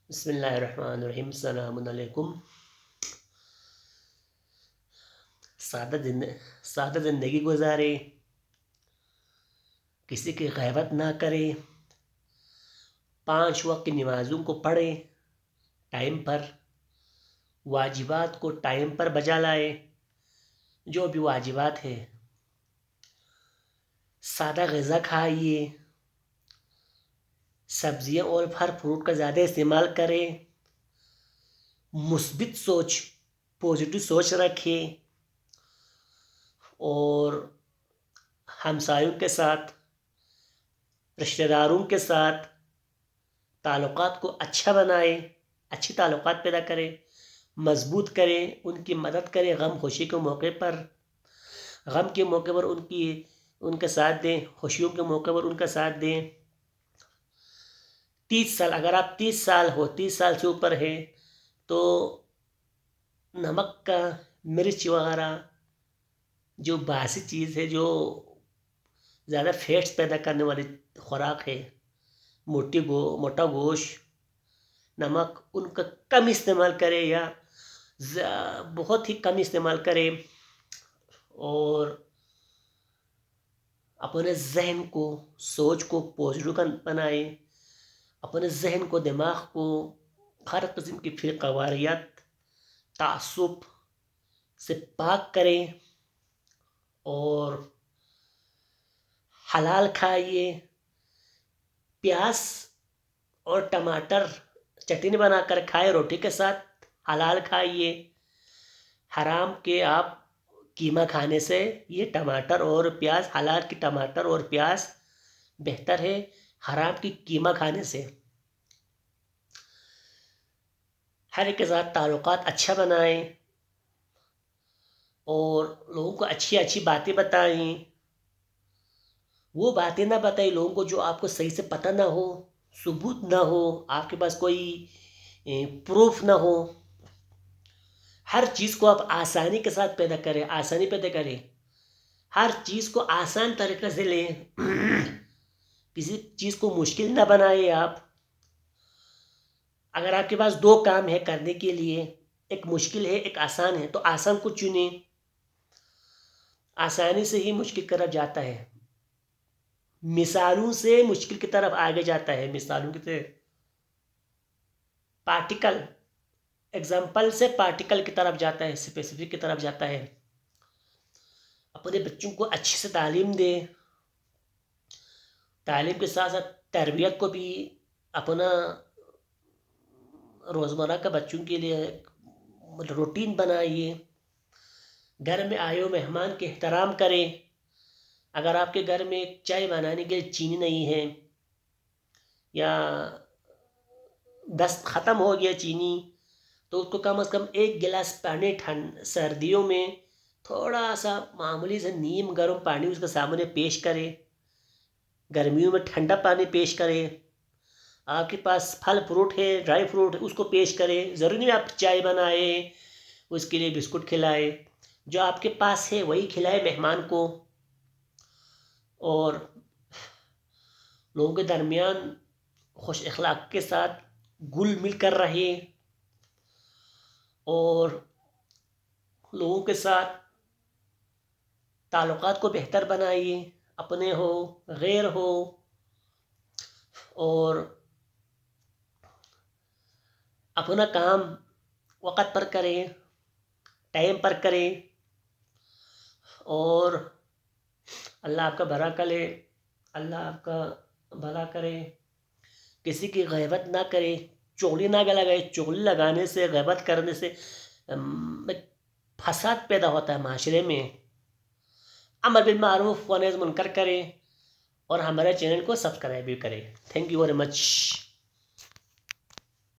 بسم اللہ الرحمن الرحیم. السلام علیکم. سادہ زندگی گزارے، کسی کی غیبت نہ کرے، 5 وقت کی نمازوں کو پڑھے ٹائم پر، واجبات کو ٹائم پر بجا لائے، جو بھی واجبات ہے. سادہ غذا کھائیے، سبزیاں اور پھل فروٹ کا زیادہ استعمال کرے، مثبت سوچ، پازیٹیو سوچ رکھے، اور ہمسایوں کے ساتھ، رشتہ داروں کے ساتھ تعلقات کو اچھا بنائے، اچھی تعلقات پیدا کرے، مضبوط کرے، ان کی مدد کرے. غم خوشی کے موقع پر، غم کے موقع پر ان کا ساتھ دیں، خوشیوں کے موقع پر ان کا ساتھ دیں. 30 سال، اگر آپ 30 سال ہو، 30 سال سے اوپر ہے، تو نمک کا، مرچ وغیرہ جو باسی چیز ہے، جو زیادہ فیٹس پیدا کرنے والی خوراک ہے، موٹا گوشت، نمک، ان کا کم استعمال کرے یا بہت ہی کم استعمال کرے، اور اپنے ذہن کو، سوچ کو پازیٹیو بنائے، اپنے ذہن کو، دماغ کو ہر قسم کی فرقہ واریت، تعصب سے پاک کریں، اور حلال کھائیے. پیاز اور ٹماٹر چٹنی بنا کر کھائے روٹی کے ساتھ، حلال کھائیے. حرام کے آپ قیمہ کھانے سے یہ ٹماٹر اور پیاز، حلال کی ٹماٹر اور پیاز بہتر ہے حرام کی قیمہ کھانے سے. ہر ایک کے ساتھ تعلقات اچھا بنائیں، اور لوگوں کو اچھی اچھی باتیں بتائیں. وہ باتیں نہ بتائیں لوگوں کو جو آپ کو صحیح سے پتہ نہ ہو، ثبوت نہ ہو، آپ کے پاس کوئی پروف نہ ہو. ہر چیز کو آپ آسانی کے ساتھ آسانی پیدا کریں، ہر چیز کو آسان طریقے سے لیں. کسی چیز کو مشکل نہ بنائیں. آپ اگر آپ کے پاس 2 کام ہے کرنے کے لیے، ایک مشکل ہے، ایک آسان ہے، تو آسان کو چنیں. آسانی سے ہی مشکل کی طرف جاتا ہے، مثالوں سے مشکل کی طرف آگے جاتا ہے. مثالوں کی پارٹیکل، ایگزامپل سے پارٹیکل کی طرف جاتا ہے، اسپیسیفک کی طرف جاتا ہے. اپنے بچوں کو اچھی سے تعلیم دے، تعلیم کے ساتھ ساتھ تربیت کو بھی اپنا روزمرہ کا بچوں کے لیے روٹین بنائیے. گھر میں آئے ہو مہمان کے احترام کریں. اگر آپ کے گھر میں چائے بنانے کے لیے چینی نہیں ہے، یا دست ختم ہو گیا چینی، تو اس کو کم از کم 1 گلاس پانی سردیوں میں تھوڑا سا معمولی سے نیم گرم پانی اس کے سامنے پیش کرے. گرمیوں میں ٹھنڈا پانی پیش کرے. آپ کے پاس پھل فروٹ ہے، ڈرائی فروٹ ہے، اس کو پیش کرے. ضروری نہیں آپ چائے بنائے، اس کے لیے بسکٹ کھلائے. جو آپ کے پاس ہے وہی کھلائے مہمان کو. اور لوگوں کے درمیان خوش اخلاق کے ساتھ گل مل کر رہے، اور لوگوں کے ساتھ تعلقات کو بہتر بنائیے. اپنے ہو، غیر ہو، اور اپنا کام وقت پر کریں، ٹائم پر کریں، اور اللہ آپ کا بھلا کرے، اللہ آپ کا بھلا کرے. کسی کی غیبت نہ کرے، چغلی نہ لگائے. چغلی لگانے سے، غیبت کرنے سے فساد پیدا ہوتا ہے معاشرے میں. امر بالمعروف و نہی عن المنکر کریں، اور ہمارے چینل کو سبسکرائب بھی کریں. Thank you very much.